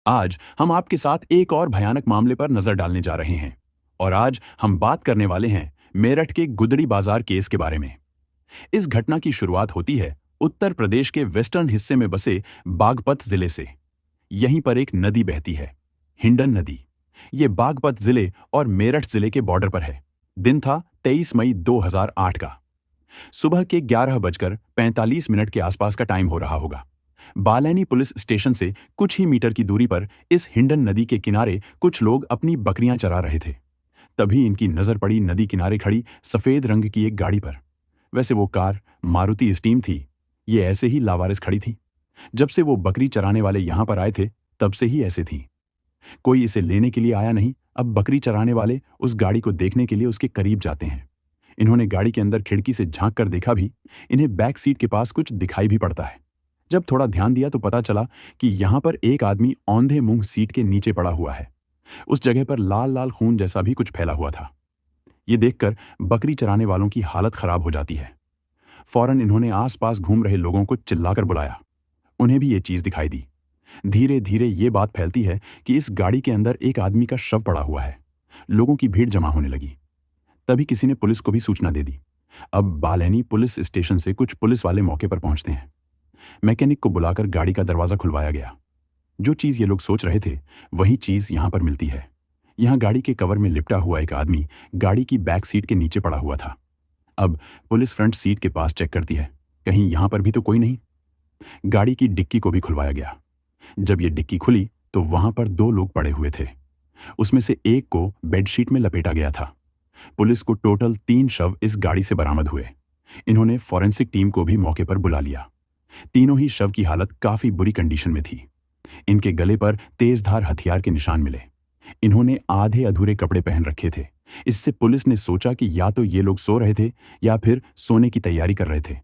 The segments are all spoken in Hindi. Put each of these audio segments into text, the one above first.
आज हम आपके साथ एक और भयानक मामले पर नजर डालने जा रहे हैं। और आज हम बात करने वाले हैं मेरठ के गुदड़ी बाजार केस के बारे में। इस घटना की शुरुआत होती है उत्तर प्रदेश के वेस्टर्न हिस्से में बसे बागपत जिले से। यहीं पर एक नदी बहती है, हिंडन नदी। ये बागपत जिले और मेरठ जिले के बॉर्डर पर है। दिन था 23 मई 2008 का। सुबह के 11:45 के आसपास का टाइम हो रहा होगा। बालैनी पुलिस स्टेशन से कुछ ही मीटर की दूरी पर इस हिंडन नदी के किनारे कुछ लोग अपनी बकरियां चरा रहे थे। तभी इनकी नजर पड़ी नदी किनारे खड़ी सफेद रंग की एक गाड़ी पर। वैसे वो कार मारुति स्टीम थी। ये ऐसे ही लावारिस खड़ी थी। जब से वो बकरी चराने वाले यहां पर आए थे, तब से ही ऐसे थी। कोई इसे लेने के लिए आया नहीं। अब बकरी चराने वाले उस गाड़ी को देखने के लिए उसके करीब जाते हैं। इन्होंने गाड़ी के अंदर खिड़की से झांक कर देखा भी। इन्हें बैक सीट के पास कुछ दिखाई भी पड़ता है। जब थोड़ा ध्यान दिया तो पता चला कि यहां पर एक आदमी औंधे मुंह सीट के नीचे पड़ा हुआ है। उस जगह पर लाल लाल खून जैसा भी कुछ फैला हुआ था। ये देखकर बकरी चराने वालों की हालत खराब हो जाती है। फौरन इन्होंने आसपास घूम रहे लोगों को चिल्लाकर बुलाया। उन्हें भी ये चीज दिखाई दी। धीरे धीरे ये बात फैलती है कि इस गाड़ी के अंदर एक आदमी का शव पड़ा हुआ है। लोगों की भीड़ जमा होने लगी। तभी किसी ने पुलिस को भी सूचना दे दी। अब बालैनी पुलिस स्टेशन से कुछ पुलिस वाले मौके पर पहुंचते हैं। मैकेनिक को बुलाकर गाड़ी का दरवाजा खुलवाया गया। जो चीज ये लोग सोच रहे थे, वही चीज यहां पर मिलती है। यहां गाड़ी के कवर में लिपटा हुआ एक आदमी गाड़ी की बैक सीट के नीचे पड़ा हुआ था। अब पुलिस फ्रंट सीट के पास चेक करती है, कहीं यहां पर भी तो कोई नहीं। गाड़ी की डिक्की को भी खुलवाया गया। जब ये डिक्की खुली तो वहां पर दो लोग पड़े हुए थे। उसमें से एक को बेडशीट में लपेटा गया था। पुलिस को टोटल 3 शव इस गाड़ी से बरामद हुए। इन्होंने फॉरेंसिक टीम को भी मौके पर बुला लिया। तीनों ही शव की हालत काफी बुरी कंडीशन में थी। इनके गले पर तेजधार हथियार के निशान मिले। इन्होंने आधे अधूरे कपड़े पहन रखे थे। इससे पुलिस ने सोचा कि या तो ये लोग सो रहे थे या फिर सोने की तैयारी कर रहे थे।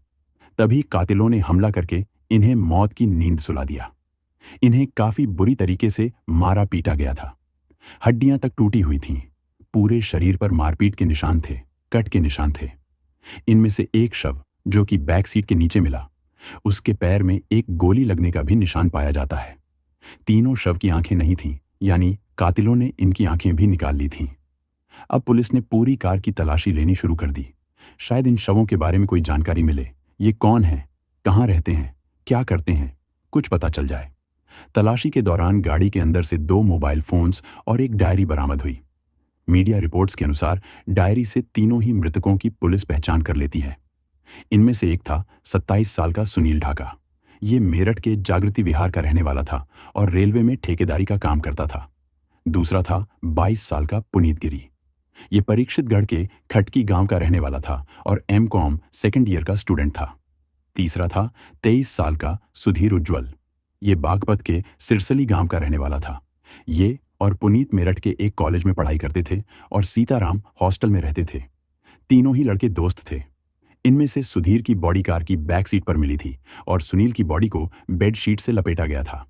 तभी कातिलों ने हमला करके इन्हें मौत की नींद सुला दिया। इन्हें काफी बुरी तरीके से मारा पीटा गया था। हड्डियां तक टूटी हुई थीं। पूरे शरीर पर मारपीट के निशान थे, कट के निशान थे। इनमें से एक शव जो कि बैक सीट के नीचे मिला, उसके पैर में एक गोली लगने का भी निशान पाया जाता है। तीनों शव की आंखें नहीं थीं, यानी कातिलों ने इनकी आंखें भी निकाल ली थीं। अब पुलिस ने पूरी कार की तलाशी लेनी शुरू कर दी। शायद इन शवों के बारे में कोई जानकारी मिले। ये कौन है, कहाँ रहते हैं, क्या करते हैं, कुछ पता चल जाए। तलाशी के दौरान गाड़ी के अंदर से 2 मोबाइल फोन्स और एक डायरी बरामद हुई। मीडिया रिपोर्ट्स के अनुसार डायरी से तीनों ही मृतकों की पुलिस पहचान कर लेती है। इनमें से एक था 27 साल का सुनील ढाका। ये मेरठ के जागृति विहार का रहने वाला था और रेलवे में ठेकेदारी का काम करता था। दूसरा था 22 साल का पुनीत गिरी। ये परीक्षितगढ़ के खटकी गांव का रहने वाला था और एमकॉम सेकेंड ईयर का स्टूडेंट था। तीसरा था 23 साल का सुधीर उज्ज्वल। ये बागपत के सिरसली गांव का रहने वाला था। ये और पुनीत मेरठ के एक कॉलेज में पढ़ाई करते थे और सीताराम हॉस्टल में रहते थे। तीनों ही लड़के दोस्त थे। इनमें से सुधीर की बॉडी कार की बैक सीट पर मिली थी और सुनील की बॉडी को बेडशीट से लपेटा गया था।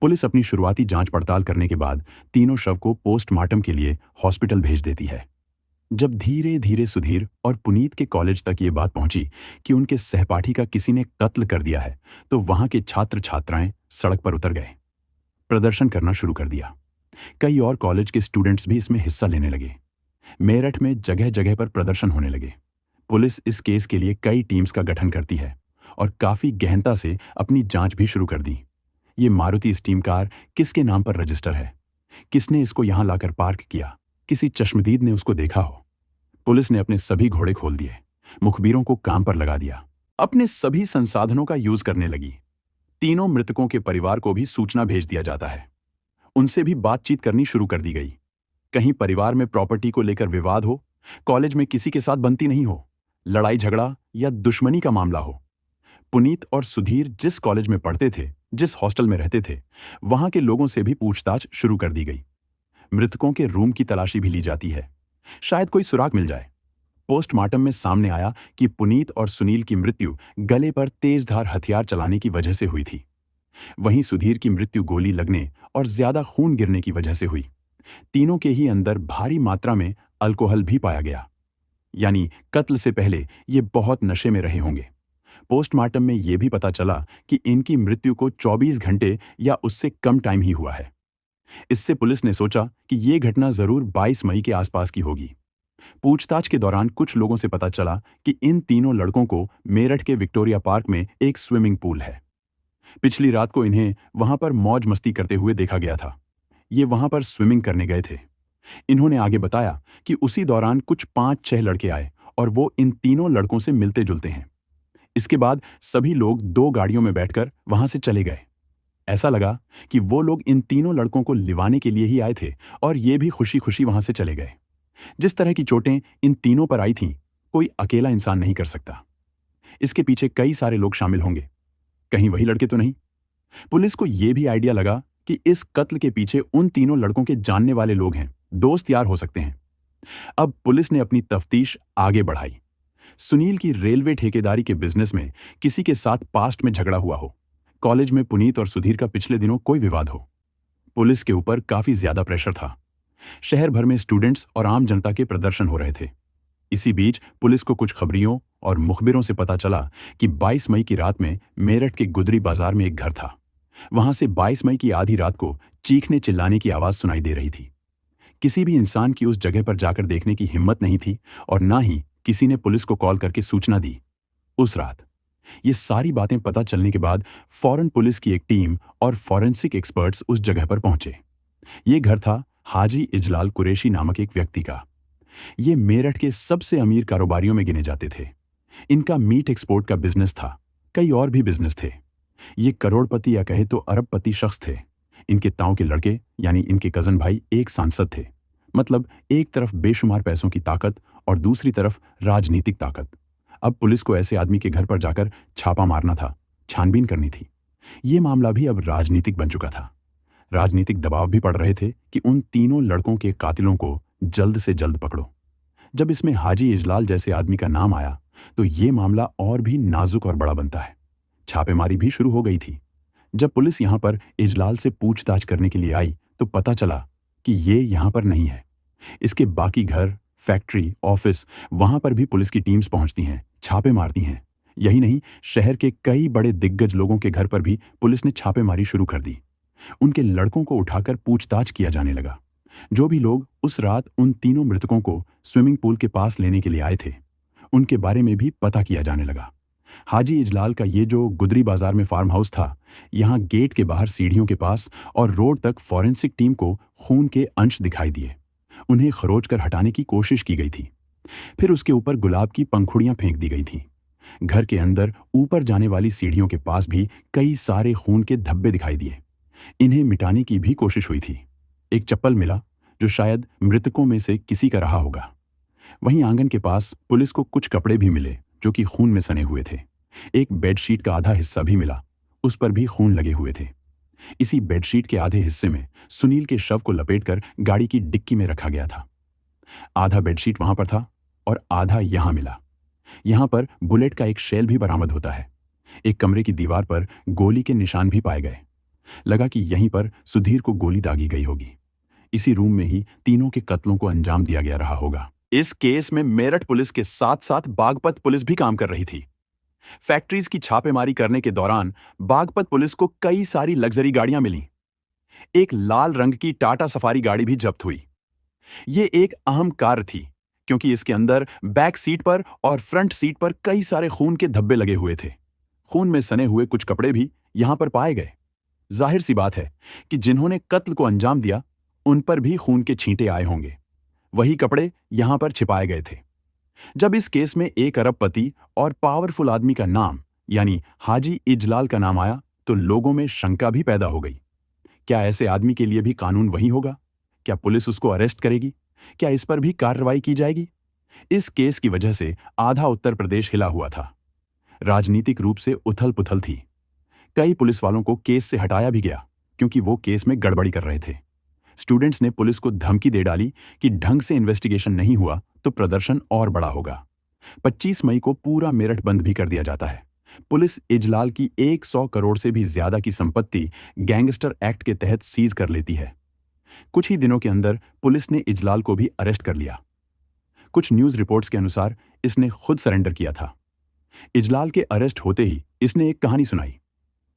पुलिस अपनी शुरुआती जांच पड़ताल करने के बाद तीनों शव को पोस्टमार्टम के लिए हॉस्पिटल भेज देती है। जब धीरे धीरे सुधीर और पुनीत के कॉलेज तक ये बात पहुंची कि उनके सहपाठी का किसी ने कत्ल कर दिया है, तो वहां के छात्र छात्राएं सड़क पर उतर गए, प्रदर्शन करना शुरू कर दिया। कई और कॉलेज के स्टूडेंट्स भी इसमें हिस्सा लेने लगे। मेरठ में जगह जगह पर प्रदर्शन होने लगे। पुलिस इस केस के लिए कई टीम्स का गठन करती है और काफी गहनता से अपनी जांच भी शुरू कर दी। ये मारुति स्टीम कार किसके नाम पर रजिस्टर है, किसने इसको यहां लाकर पार्क किया, किसी चश्मदीद ने उसको देखा हो। पुलिस ने अपने सभी घोड़े खोल दिए, मुखबिरों को काम पर लगा दिया, अपने सभी संसाधनों का यूज करने लगी। तीनों मृतकों के परिवार को भी सूचना भेज दिया जाता है। उनसे भी बातचीत करनी शुरू कर दी गई। कहीं परिवार में प्रॉपर्टी को लेकर विवाद हो, कॉलेज में किसी के साथ बनती नहीं हो, लड़ाई झगड़ा या दुश्मनी का मामला हो। पुनीत और सुधीर जिस कॉलेज में पढ़ते थे, जिस हॉस्टल में रहते थे, वहां के लोगों से भी पूछताछ शुरू कर दी गई। मृतकों के रूम की तलाशी भी ली जाती है, शायद कोई सुराग मिल जाए। पोस्टमार्टम में सामने आया कि पुनीत और सुनील की मृत्यु गले पर तेजधार हथियार चलाने की वजह से हुई थी। वहीं सुधीर की मृत्यु गोली लगने और ज्यादा खून गिरने की वजह से हुई। तीनों के ही अंदर भारी मात्रा में अल्कोहल भी पाया गया, यानी कत्ल से पहले ये बहुत नशे में रहे होंगे। पोस्टमार्टम में यह भी पता चला कि इनकी मृत्यु को 24 घंटे या उससे कम टाइम ही हुआ है। इससे पुलिस ने सोचा कि ये घटना जरूर 22 मई के आसपास की होगी। पूछताछ के दौरान कुछ लोगों से पता चला कि इन तीनों लड़कों को मेरठ के विक्टोरिया पार्क में एक स्विमिंग पूल है। पिछली रात को इन्हें वहां पर मौज मस्ती करते हुए देखा गया था। ये वहां पर स्विमिंग करने गए थे। इन्होंने आगे बताया कि उसी दौरान कुछ 5-6 लड़के आए और वो इन तीनों लड़कों से मिलते जुलते हैं। इसके बाद सभी लोग 2 गाड़ियों में बैठकर वहां से चले गए। ऐसा लगा कि वो लोग इन तीनों लड़कों को लिवाने के लिए ही आए थे और ये भी खुशी खुशी वहां से चले गए। जिस तरह की चोटें इन तीनों पर आई थीं, कोई अकेला इंसान नहीं कर सकता। इसके पीछे कई सारे लोग शामिल होंगे। कहीं वही लड़के तो नहीं? पुलिस को यह भी आइडिया लगा कि इस कत्ल के पीछे उन तीनों लड़कों के जानने वाले लोग हैं, दोस्त यार हो सकते हैं। अब पुलिस ने अपनी तफ्तीश आगे बढ़ाई। सुनील की रेलवे ठेकेदारी के बिजनेस में किसी के साथ पास्ट में झगड़ा हुआ हो, कॉलेज में पुनीत और सुधीर का पिछले दिनों कोई विवाद हो। पुलिस के ऊपर काफी ज्यादा प्रेशर था। शहर भर में स्टूडेंट्स और आम जनता के प्रदर्शन हो रहे थे। इसी बीच पुलिस को कुछ खबरियों और मुखबिरों से पता चला कि 22 मई की रात में मेरठ के गुदरी बाजार में एक घर था। वहां से 22 मई की आधी रात को चीखने चिल्लाने की आवाज सुनाई दे रही थी। किसी भी इंसान की उस जगह पर जाकर देखने की हिम्मत नहीं थी और ना ही किसी ने पुलिस को कॉल करके सूचना दी। उस रात ये सारी बातें पता चलने के बाद फौरन पुलिस की एक टीम और फॉरेंसिक एक्सपर्ट्स उस जगह पर पहुंचे। ये घर था हाजी इजलाल कुरैशी नामक एक व्यक्ति का। ये मेरठ के सबसे अमीर कारोबारियों में गिने जाते थे। इनका मीट एक्सपोर्ट का बिजनेस था। कई और भी बिजनेस थे। ये करोड़पति या कहे तो अरबपति शख्स थे। इनके ताऊ के लड़के यानी इनके कजन भाई एक सांसद थे। मतलब एक तरफ बेशुमार पैसों की ताकत और दूसरी तरफ राजनीतिक ताकत। अब पुलिस को ऐसे आदमी के घर पर जाकर छापा मारना था, छानबीन करनी थी। ये मामला भी अब राजनीतिक बन चुका था। राजनीतिक दबाव भी पड़ रहे थे कि उन तीनों लड़कों के कातिलों को जल्द से जल्द पकड़ो। जब इसमें हाजी इजलाल जैसे आदमी का नाम आया तो ये मामला और भी नाजुक और बड़ा बनता है। छापेमारी भी शुरू हो गई थी। जब पुलिस यहां पर इजलाल से पूछताछ करने के लिए आई तो पता चला कि ये यहां पर नहीं है। इसके बाकी घर, फैक्ट्री, ऑफिस, वहां पर भी पुलिस की टीम्स पहुंचती हैं, छापे मारती हैं। यही नहीं, शहर के कई बड़े दिग्गज लोगों के घर पर भी पुलिस ने छापेमारी शुरू कर दी। उनके लड़कों को उठाकर पूछताछ किया जाने लगा। जो भी लोग उस रात उन तीनों मृतकों को स्विमिंग पूल के पास लेने के लिए आए थे, उनके बारे में भी पता किया जाने लगा। हाजी इजलाल का ये जो गुदरी बाजार में फार्म हाउस था, यहाँ गेट के बाहर सीढ़ियों के पास और रोड तक फॉरेंसिक टीम को खून के अंश दिखाई दिए। उन्हें खरोच कर हटाने की कोशिश की गई थी। फिर उसके ऊपर गुलाब की पंखुड़ियां फेंक दी गई थीं। घर के अंदर ऊपर जाने वाली सीढ़ियों के पास भी कई सारे खून के धब्बे दिखाई दिए। इन्हें मिटाने की भी कोशिश हुई थी। एक चप्पल मिला जो शायद मृतकों में से किसी का रहा होगा। वहीं आंगन के पास पुलिस को कुछ कपड़े भी मिले जो कि खून में सने हुए थे। एक बेडशीट का आधा हिस्सा भी मिला, उस पर भी खून लगे हुए थे। इसी बेडशीट के आधे हिस्से में सुनील के शव को लपेटकर गाड़ी की डिक्की में रखा गया था। आधा बेडशीट वहां पर था और आधा यहां मिला। यहां पर बुलेट का एक शेल भी बरामद होता है। एक कमरे की दीवार पर गोली के निशान भी पाए गए। लगा कि यहीं पर सुधीर को गोली दागी गई होगी। इसी रूम में ही तीनों के कत्लों को अंजाम दिया गया रहा होगा। इस केस में मेरठ पुलिस के साथ साथ बागपत पुलिस भी काम कर रही थी। फैक्ट्रीज की छापेमारी करने के दौरान बागपत पुलिस को कई सारी लग्जरी गाड़ियां मिली। एक लाल रंग की टाटा सफारी गाड़ी भी जब्त हुई। यह एक अहम कार थी क्योंकि इसके अंदर बैक सीट पर और फ्रंट सीट पर कई सारे खून के धब्बे लगे हुए थे। खून में सने हुए कुछ कपड़े भी यहां पर पाए गए। जाहिर सी बात है कि जिन्होंने कत्ल को अंजाम दिया उन पर भी खून के छींटे आए होंगे। वही कपड़े यहां पर छिपाए गए थे। जब इस केस में एक अरबपति और पावरफुल आदमी का नाम यानी हाजी इजलाल का नाम आया तो लोगों में शंका भी पैदा हो गई। क्या ऐसे आदमी के लिए भी कानून वही होगा? क्या पुलिस उसको अरेस्ट करेगी? क्या इस पर भी कार्रवाई की जाएगी? इस केस की वजह से आधा उत्तर प्रदेश हिला हुआ था। राजनीतिक रूप से उथल पुथल थी। कई पुलिस वालों को केस से हटाया भी गया क्योंकि वो केस में गड़बड़ी कर रहे थे। स्टूडेंट्स ने पुलिस को धमकी दे डाली कि ढंग से इन्वेस्टिगेशन नहीं हुआ तो प्रदर्शन और बड़ा होगा। 25 मई को पूरा मेरठ बंद भी कर दिया जाता है। पुलिस इजलाल की 100 करोड़ से भी ज्यादा की संपत्ति गैंगस्टर एक्ट के तहत सीज कर लेती है। कुछ ही दिनों के अंदर पुलिस ने इजलाल को भी अरेस्ट कर लिया। कुछ न्यूज रिपोर्ट्स के अनुसार इसने खुद सरेंडर किया था। इजलाल के अरेस्ट होते ही इसने एक कहानी सुनाई।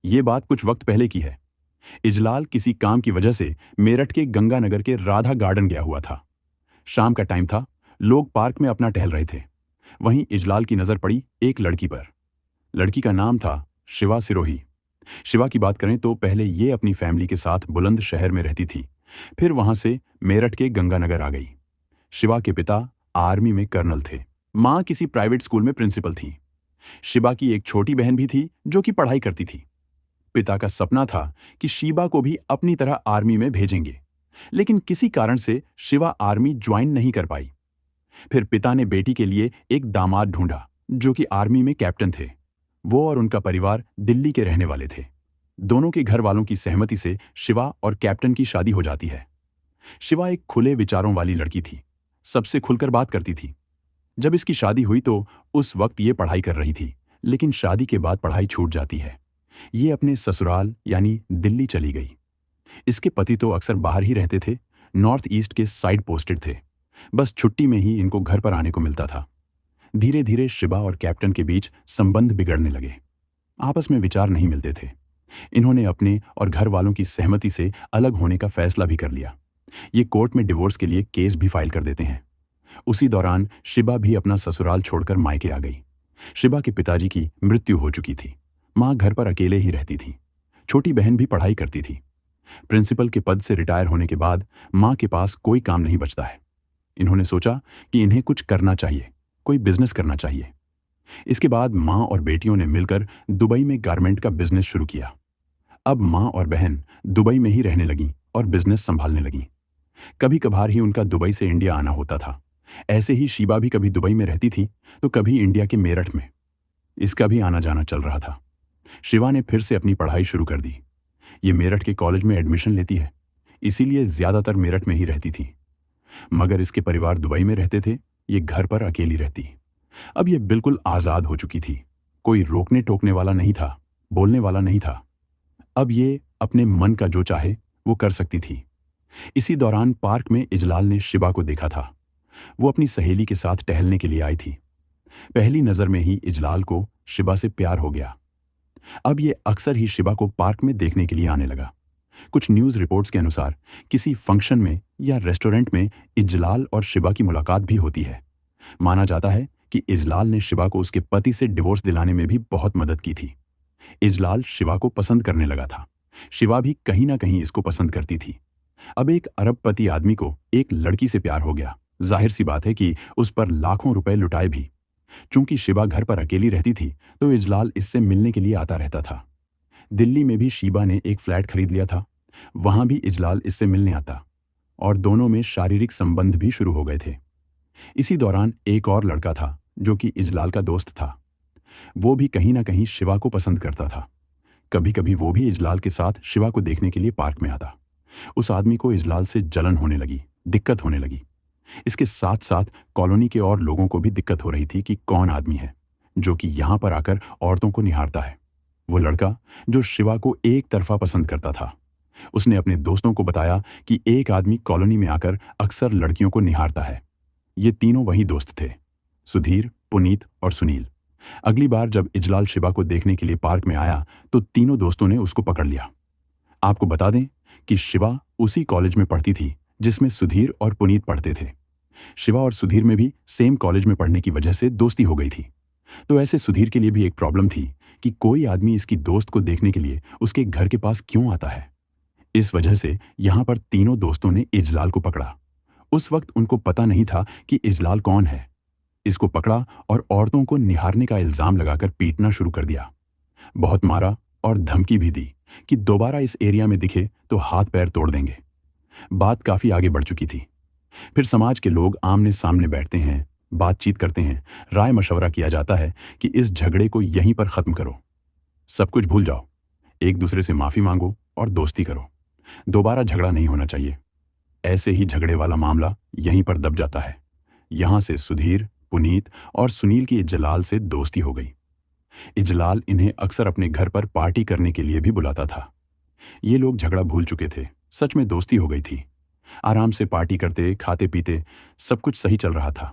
ये बात कुछ वक्त पहले की है। इजलाल किसी काम की वजह से मेरठ के गंगानगर के राधा गार्डन गया हुआ था। शाम का टाइम था, लोग पार्क में अपना टहल रहे थे। वहीं इजलाल की नजर पड़ी एक लड़की पर। लड़की का नाम था शिवा सिरोही। शिवा की बात करें तो पहले ये अपनी फैमिली के साथ बुलंद शहर में रहती थी, फिर वहां से मेरठ के गंगानगर आ गई। शिवा के पिता आर्मी में कर्नल थे, माँ किसी प्राइवेट स्कूल में प्रिंसिपल थी। शिवा की एक छोटी बहन भी थी जो कि पढ़ाई करती थी। पिता का सपना था कि शिवा को भी अपनी तरह आर्मी में भेजेंगे, लेकिन किसी कारण से शिवा आर्मी ज्वाइन नहीं कर पाई। फिर पिता ने बेटी के लिए एक दामाद ढूंढा जो कि आर्मी में कैप्टन थे। वो और उनका परिवार दिल्ली के रहने वाले थे। दोनों के घर वालों की सहमति से शिवा और कैप्टन की शादी हो जाती है। शिवा एक खुले विचारों वाली लड़की थी, सबसे खुलकर बात करती थी। जब इसकी शादी हुई तो उस वक्त ये पढ़ाई कर रही थी, लेकिन शादी के बाद पढ़ाई छूट जाती है। ये अपने ससुराल यानी दिल्ली चली गई। इसके पति तो अक्सर बाहर ही रहते थे, नॉर्थ ईस्ट के साइड पोस्टेड थे। बस छुट्टी में ही इनको घर पर आने को मिलता था। धीरे धीरे शिवा और कैप्टन के बीच संबंध बिगड़ने लगे। आपस में विचार नहीं मिलते थे। इन्होंने अपने और घर वालों की सहमति से अलग होने का फैसला भी कर लिया। ये कोर्ट में डिवोर्स के लिए केस भी फाइल कर देते हैं। उसी दौरान शिवा भी अपना ससुराल छोड़कर मायके आ गई। शिवा के पिताजी की मृत्यु हो चुकी थी। माँ घर पर अकेले ही रहती थी। छोटी बहन भी पढ़ाई करती थी। प्रिंसिपल के पद से रिटायर होने के बाद माँ के पास कोई काम नहीं बचता है। इन्होंने सोचा कि इन्हें कुछ करना चाहिए, कोई बिजनेस करना चाहिए। इसके बाद माँ और बेटियों ने मिलकर दुबई में गारमेंट का बिजनेस शुरू किया। अब माँ और बहन दुबई में ही रहने लगी और बिजनेस संभालने लगी। कभी कभार ही उनका दुबई से इंडिया आना होता था। ऐसे ही शिवा भी कभी दुबई में रहती थी तो कभी इंडिया के मेरठ में। इसका भी आना जाना चल रहा था। शिवा ने फिर से अपनी पढ़ाई शुरू कर दी। ये मेरठ के कॉलेज में एडमिशन लेती है, इसीलिए ज्यादातर मेरठ में ही रहती थी। मगर इसके परिवार दुबई में रहते थे, ये घर पर अकेली रहती। अब ये बिल्कुल आजाद हो चुकी थी। कोई रोकने टोकने वाला नहीं था, बोलने वाला नहीं था। अब ये अपने मन का जो चाहे वो कर सकती थी। इसी दौरान पार्क में इजलाल ने शिवा को देखा था। वो अपनी सहेली के साथ टहलने के लिए आई थी। पहली नजर में ही इजलाल को शिवा से प्यार हो गया। अब ये अक्सर ही शिवा को पार्क में देखने के लिए आने लगा। कुछ न्यूज रिपोर्ट्स के अनुसार किसी फंक्शन में या रेस्टोरेंट में इजलाल और शिवा की मुलाकात भी होती है। माना जाता है कि इजलाल ने शिवा को उसके पति से डिवोर्स दिलाने में भी बहुत मदद की थी। इजलाल शिवा को पसंद करने लगा था। शिवा भी कहीं ना कहीं इसको पसंद करती थी। अब एक अरबपति आदमी को एक लड़की से प्यार हो गया। जाहिर सी बात है कि उस पर लाखों रुपए लुटाए भी। चूंकि शिवा घर पर अकेली रहती थी तो इजलाल इससे मिलने के लिए आता रहता था। दिल्ली में भी शिवा ने एक फ्लैट खरीद लिया था। वहां भी इजलाल इससे मिलने आता और दोनों में शारीरिक संबंध भी शुरू हो गए थे। इसी दौरान एक और लड़का था जो कि इजलाल का दोस्त था। वो भी कहीं ना कहीं शिवा को पसंद करता था। कभी कभी वो भी इजलाल के साथ शिवा को देखने के लिए पार्क में आता। उस आदमी को इजलाल से जलन होने लगी, दिक्कत होने लगी। इसके साथ साथ कॉलोनी के और लोगों को भी दिक्कत हो रही थी कि कौन आदमी है जो कि यहां पर आकर औरतों को निहारता है। वो लड़का जो शिवा को एक तरफा पसंद करता था। उसने अपने दोस्तों को बताया कि एक आदमी कॉलोनी में आकर अक्सर लड़कियों को निहारता है। ये तीनों वही दोस्त थे, सुधीर, पुनीत और सुनील। अगली बार जब इजलाल शिवा को देखने के लिए पार्क में आया तो तीनों दोस्तों ने उसको पकड़ लिया। आपको बता दें कि शिवा उसी कॉलेज में पढ़ती थी जिसमें सुधीर और पुनीत पढ़ते थे। शिवा और सुधीर में भी सेम कॉलेज में पढ़ने की वजह से दोस्ती हो गई थी। तो ऐसे सुधीर के लिए भी एक प्रॉब्लम थी कि कोई आदमी इसकी दोस्त को देखने के लिए उसके घर के पास क्यों आता है। इस वजह से यहां पर तीनों दोस्तों ने इजलाल को पकड़ा। उस वक्त उनको पता नहीं था कि इजलाल कौन है। इसको पकड़ा और औरतों को निहारने का इल्जाम लगाकर पीटना शुरू कर दिया। बहुत मारा और धमकी भी दी कि दोबारा इस एरिया में दिखे तो हाथ पैर तोड़ देंगे। बात काफी आगे बढ़ चुकी थी। फिर समाज के लोग आमने सामने बैठते हैं, बातचीत करते हैं, राय मशवरा किया जाता है कि इस झगड़े को यहीं पर खत्म करो, सब कुछ भूल जाओ, एक दूसरे से माफी मांगो और दोस्ती करो। दोबारा झगड़ा नहीं होना चाहिए। ऐसे ही झगड़े वाला मामला यहीं पर दब जाता है। यहां से सुधीर, पुनीत और सुनील की इजलाल से दोस्ती हो गई। इजलाल इन्हें अक्सर अपने घर पर पार्टी करने के लिए भी बुलाता था। ये लोग झगड़ा भूल चुके थे, सच में दोस्ती हो गई थी। आराम से पार्टी करते, खाते पीते, सब कुछ सही चल रहा था।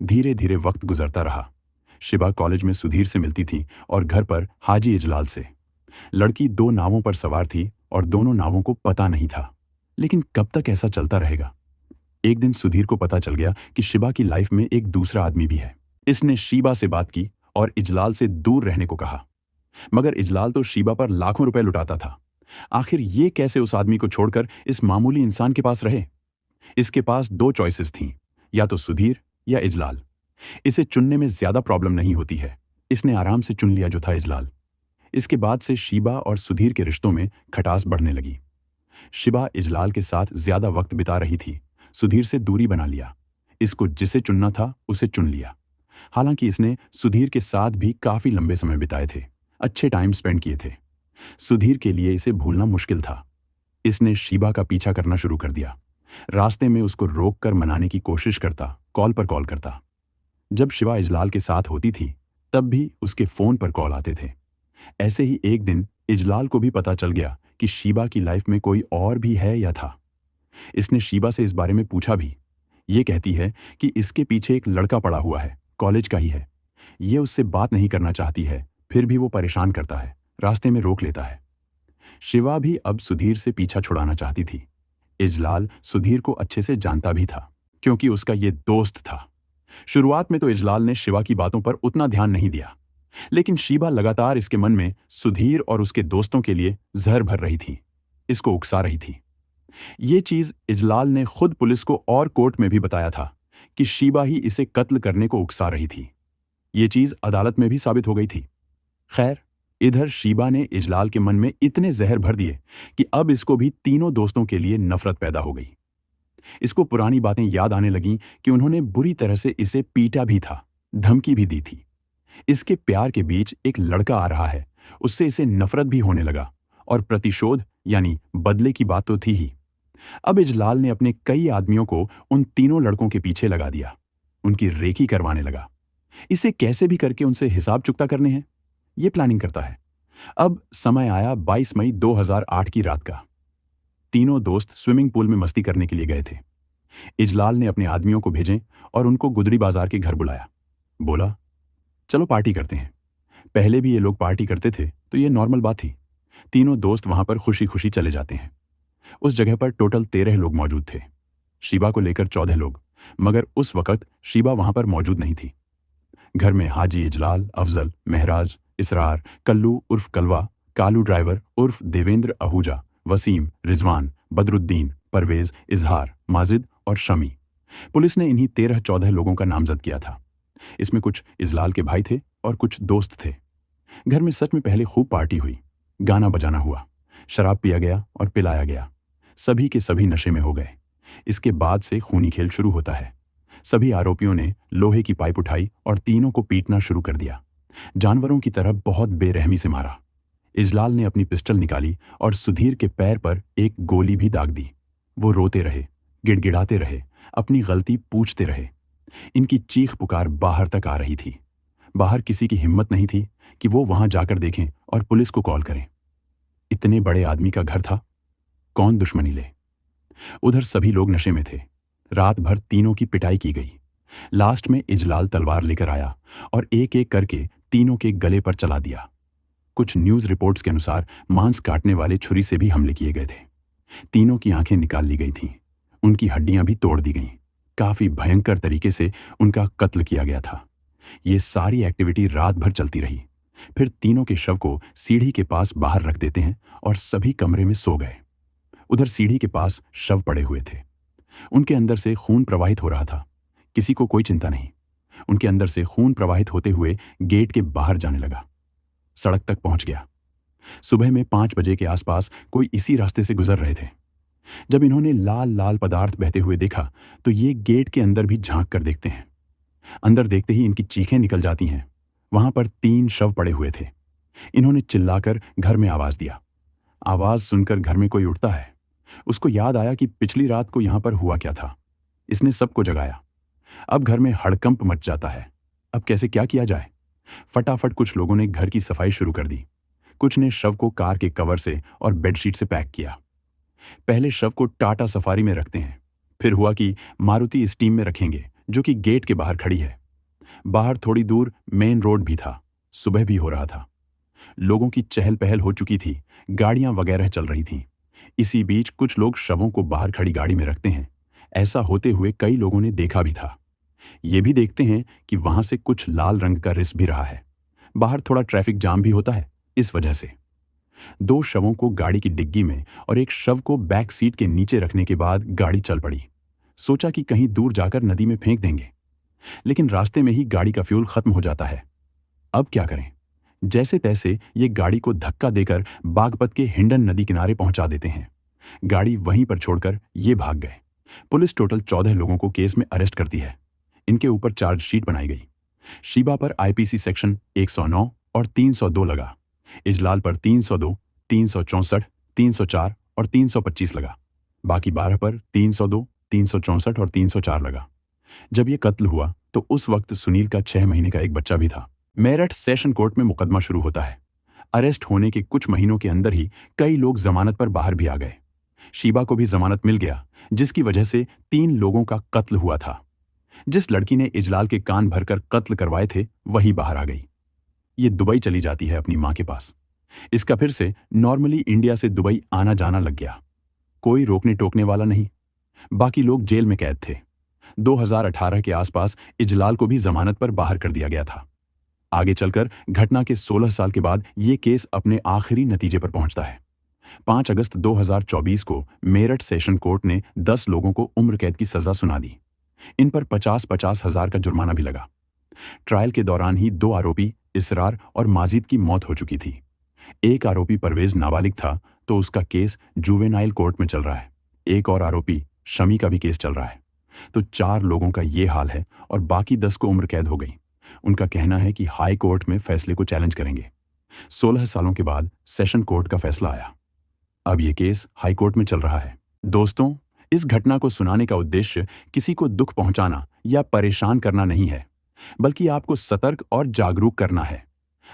धीरे धीरे वक्त गुजरता रहा। शिवा कॉलेज में सुधीर से मिलती थी और घर पर हाजी इजलाल से। लड़की 2 नावों पर सवार थी और दोनों नावों को पता नहीं था। लेकिन कब तक ऐसा चलता रहेगा? एक दिन सुधीर को पता चल गया कि शिबा की लाइफ में एक दूसरा आदमी भी है। इसने शीबा से बात की और इजलाल से दूर रहने को कहा। मगर इजलाल तो शीबा पर लाखों रुपए लुटाता था। आखिर ये कैसे उस आदमी को छोड़कर इस मामूली इंसान के पास रहे? इसके पास दो चॉइसेस थीं, या तो सुधीर या इजलाल। इसे चुनने में ज्यादा प्रॉब्लम नहीं होती है। इसने आराम से चुन लिया जो था इजलाल। इसके बाद से शीबा और सुधीर के रिश्तों में खटास बढ़ने लगी। शिबा इजलाल के साथ ज्यादा वक्त बिता रही थी। सुधीर से दूरी बना लिया। इसको जिसे चुनना था उसे चुन लिया। हालांकि इसने सुधीर के साथ भी काफी लंबे समय बिताए थे, अच्छे टाइम स्पेंड किए थे। सुधीर के लिए इसे भूलना मुश्किल था। इसने शीबा का पीछा करना शुरू कर दिया। रास्ते में उसको रोककर मनाने की कोशिश करता, कॉल पर कॉल करता। जब शिवा इजलाल के साथ होती थी तब भी उसके फोन पर कॉल आते थे। ऐसे ही एक दिन इजलाल को भी पता चल गया कि शीबा की लाइफ में कोई और भी है या था। इसने शीबा से इस बारे में पूछा भी। ये कहती है कि इसके पीछे एक लड़का पड़ा हुआ है, कॉलेज का ही है। ये उससे बात नहीं करना चाहती है, फिर भी वो परेशान करता है, रास्ते में रोक लेता है। शिवा भी अब सुधीर से पीछा छुड़ाना चाहती थी। इजलाल सुधीर को अच्छे से जानता भी था, क्योंकि उसका ये दोस्त था। शुरुआत में तो इजलाल ने शिवा की बातों पर उतना ध्यान नहीं दिया, लेकिन शीबा लगातार इसके मन में सुधीर और उसके दोस्तों के लिए जहर भर रही थी, इसको उकसा रही थी। ये चीज इजलाल ने खुद पुलिस को और कोर्ट में भी बताया था कि शीबा ही इसे कत्ल करने को उकसा रही थी। ये चीज अदालत में भी साबित हो गई थी। खैर, इधर शीबा ने इजलाल के मन में इतने जहर भर दिए कि अब इसको भी तीनों दोस्तों के लिए नफरत पैदा हो गई। इसको पुरानी बातें याद आने लगीं कि उन्होंने बुरी तरह से इसे पीटा भी था, धमकी भी दी थी। इसके प्यार के बीच एक लड़का आ रहा है, उससे इसे नफरत भी होने लगा। और प्रतिशोध यानी बदले की बात तो थी ही। अब इजलाल ने अपने कई आदमियों को उन तीनों लड़कों के पीछे लगा दिया, उनकी रेकी करवाने लगा। इसे कैसे भी करके उनसे हिसाब चुकता करने हैं, ये प्लानिंग करता है। अब समय आया 22 मई 2008 की रात का। तीनों दोस्त स्विमिंग पूल में मस्ती करने के लिए गए थे। इजलाल ने अपने आदमियों को भेजे और उनको गुदड़ी बाजार के घर बुलाया। बोला, चलो पार्टी करते हैं। पहले भी ये लोग पार्टी करते थे तो ये नॉर्मल बात थी। तीनों दोस्त वहां पर खुशी खुशी चले जाते हैं। उस जगह पर टोटल 13 लोग मौजूद थे, शीबा को लेकर 14 लोग। मगर उस वक्त शीबा वहां पर मौजूद नहीं थी। घर में हाजी इजलाल, अफजल, महराज, इसरार, कल्लू उर्फ कलवा, कालू ड्राइवर उर्फ देवेंद्र आहूजा, वसीम, रिजवान, बदरुद्दीन, परवेज, इजहार, माजिद और शमी। पुलिस ने इन्हीं 13-14 लोगों का नामजद किया था। इसमें कुछ इजलाल के भाई थे और कुछ दोस्त थे। घर में सच में पहले खूब पार्टी हुई, गाना बजाना हुआ, शराब पिया गया और पिलाया गया। सभी के सभी नशे में हो गए। इसके बाद से खूनी खेल शुरू होता है। सभी आरोपियों ने लोहे की पाइप उठाई और तीनों को पीटना शुरू कर दिया। जानवरों की तरह बहुत बेरहमी से मारा। इजलाल ने अपनी पिस्टल निकाली और सुधीर के पैर पर एक गोली भी दाग दी। वो रोते रहे, गिड़गिड़ाते रहे, अपनी गलती पूछते रहे। इनकी चीख पुकार बाहर तक आ रही थी। बाहर किसी की हिम्मत नहीं थी कि वो वहां जाकर देखें और पुलिस को कॉल करें। इतने बड़े आदमी का घर था, कौन दुश्मनी ले। उधर सभी लोग नशे में थे। रात भर तीनों की पिटाई की गई। लास्ट में इजलाल तलवार लेकर आया और एक एक करके तीनों के गले पर चला दिया। कुछ न्यूज रिपोर्ट्स के अनुसार मांस काटने वाले छुरी से भी हमले किए गए थे। तीनों की आंखें निकाल ली गई थीं, उनकी हड्डियां भी तोड़ दी गईं। काफी भयंकर तरीके से उनका कत्ल किया गया था। ये सारी एक्टिविटी रात भर चलती रही। फिर तीनों के शव को सीढ़ी के पास बाहर रख देते हैं और सभी कमरे में सो गए। उधर सीढ़ी के पास शव पड़े हुए थे। उनके अंदर से खून प्रवाहित हो रहा था। किसी को कोई चिंता नहीं। उनके अंदर से खून प्रवाहित होते हुए गेट के बाहर जाने लगा, सड़क तक पहुंच गया। सुबह में 5 बजे के आसपास कोई इसी रास्ते से गुजर रहे थे। जब इन्होंने लाल लाल पदार्थ बहते हुए देखा तो ये गेट के अंदर भी झांक कर देखते हैं। अंदर देखते ही इनकी चीखें निकल जाती हैं। वहां पर 3 शव पड़े हुए थे। इन्होंने चिल्लाकर घर में आवाज दिया। आवाज सुनकर घर में कोई उठता है। उसको याद आया कि पिछली रात को यहां पर हुआ क्या था। इसने सबको जगाया। अब घर में हड़कंप मच जाता है। अब कैसे क्या किया जाए। फटाफट कुछ लोगों ने घर की सफाई शुरू कर दी। कुछ ने शव को कार के कवर से और बेडशीट से पैक किया। पहले शव को टाटा सफारी में रखते हैं। फिर हुआ कि मारुति स्टीम में रखेंगे, जो कि गेट के बाहर खड़ी है। बाहर थोड़ी दूर मेन रोड भी था। सुबह भी हो रहा था। लोगों की चहल पहल हो चुकी थी, गाड़ियां वगैरह चल रही थीं। इसी बीच कुछ लोग शवों को बाहर खड़ी गाड़ी में रखते हैं। ऐसा होते हुए कई लोगों ने देखा भी था। ये भी देखते हैं कि वहां से कुछ लाल रंग का रिस भी रहा है। बाहर थोड़ा ट्रैफिक जाम भी होता है। इस वजह से 2 शवों को गाड़ी की डिग्गी में और एक शव को बैक सीट के नीचे रखने के बाद गाड़ी चल पड़ी। सोचा कि कहीं दूर जाकर नदी में फेंक देंगे, लेकिन रास्ते में ही गाड़ी का फ्यूल खत्म हो जाता है। अब क्या करें? जैसे तैसे ये गाड़ी को धक्का देकर बागपत के हिंडन नदी किनारे पहुंचा देते हैं। गाड़ी वहीं पर छोड़कर ये भाग गए। पुलिस टोटल 14 लोगों को केस में अरेस्ट करती है। इनके ऊपर चार्जशीट बनाई गई। शीबा पर आईपीसी सेक्शन 109 और 302 लगा। इजलाल पर 302, 364, 304 और 325 लगा। बाकी 12 पर 302, 364 और 304 लगा। जब यह कत्ल हुआ तो उस वक्त सुनील का 6 महीने का एक बच्चा भी था। मेरठ सेशन कोर्ट में मुकदमा शुरू होता है। अरेस्ट होने के कुछ महीनों के अंदर ही कई लोग जमानत पर बाहर भी आ गए। शीबा को भी जमानत मिल गया, जिसकी वजह से 3 लोगों का कत्ल हुआ था। जिस लड़की ने इजलाल के कान भरकर कत्ल करवाए थे वही बाहर आ गई। ये दुबई चली जाती है अपनी मां के पास। इसका फिर से नॉर्मली इंडिया से दुबई आना जाना लग गया। कोई रोकने टोकने वाला नहीं। बाकी लोग जेल में कैद थे। 2018 के आसपास इजलाल को भी जमानत पर बाहर कर दिया गया था। आगे चलकर घटना के 16 साल के बाद ये केस अपने आखिरी नतीजे पर पहुंचता है। 5 अगस्त 2024 को मेरठ सेशन कोर्ट ने 10 लोगों को उम्र कैद की सजा सुना दी। इन पर 50-50 हजार का जुर्माना भी लगा। ट्रायल के दौरान ही 2 आरोपी इसरार और माजिद की मौत हो चुकी थी। एक आरोपी परवेज नाबालिग था, तो उसका केस जुवेनाइल कोर्ट में चल रहा है। एक और आरोपी शमी का भी केस चल रहा है। तो 4 लोगों का ये हाल है और बाकी 10 को उम्र कैद हो गई। उनका कहना है कि हाई कोर्ट में फैसले को चैलेंज करेंगे। 16 सालों के बाद सेशन कोर्ट का फैसला आया। अब ये केस हाई कोर्ट में चल रहा है। दोस्तों, इस घटना को सुनाने का उद्देश्य किसी को दुख पहुंचाना या परेशान करना नहीं है, बल्कि आपको सतर्क और जागरूक करना है।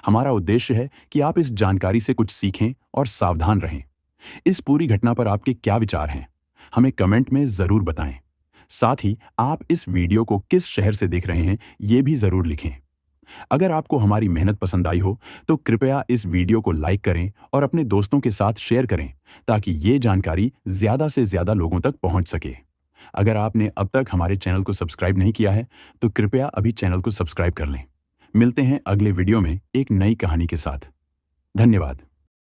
हमारा उद्देश्य है कि आप इस जानकारी से कुछ सीखें और सावधान रहें। इस पूरी घटना पर आपके क्या विचार हैं? हमें कमेंट में जरूर बताएं। साथ ही आप इस वीडियो को किस शहर से देख रहे हैं, ये भी जरूर लिखें। अगर आपको हमारी मेहनत पसंद आई हो तो कृपया इस वीडियो को लाइक करें और अपने दोस्तों के साथ शेयर करें, ताकि ये जानकारी ज्यादा से ज्यादा लोगों तक पहुंच सके। अगर आपने अब तक हमारे चैनल को सब्सक्राइब नहीं किया है तो कृपया अभी चैनल को सब्सक्राइब कर लें। मिलते हैं अगले वीडियो में एक नई कहानी के साथ। धन्यवाद।